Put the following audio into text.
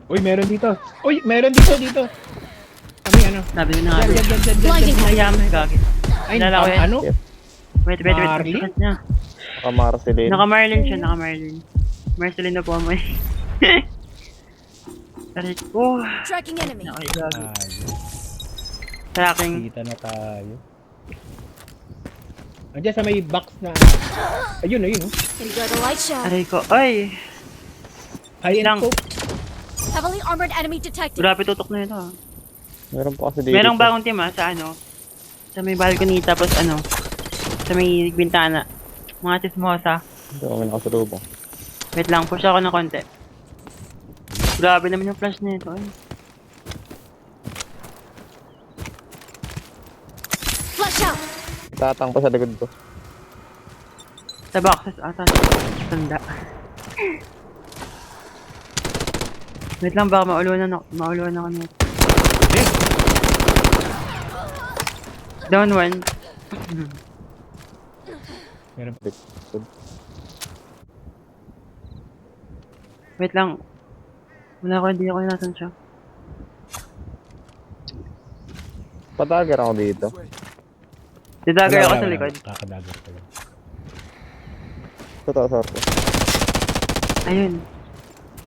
Uy, meron dito. Uy, meron dito. Kami ano? Sabi ko na nga. Yan. Blinding. Hayaan gagi. Ay, Kilala ko yan. ano? Wait. Marlin? Sakat niya. Naka-Marceline. Naka-Marlin siya, naka-Marlin. Marceline na po mo eh. Aray ko. Tracking enemy. Okay, gagi. Ayos. Tracking. Kita na tayo. Andiyan sa may box na... Ayun. Oh. We got a light shot. Aray ko. Ay! High-end Lang. scope. Heavily armored enemy detected. Grabe tutok na ito. Meron pa kasi dito. Merong bagong team sa ano. Sa may balcony tapos ano. Sa may bintana. Mga chismosa. Hindi kami nakasalubong. Wait lang, push ako ng konti. Grabe naman yung flash na ito. Ay. Flash out. Itatang pa sa likod ko. Sa boxes ata. Tanda. Wait lang, baka mauluan ako nito. Down one. Meron. Wait lang. Hindi ako nasan siya. Patagar ako dito. Didagger ako Wala. sa likod. Kakadagar ko lang. Totoo, sorry. Ayun.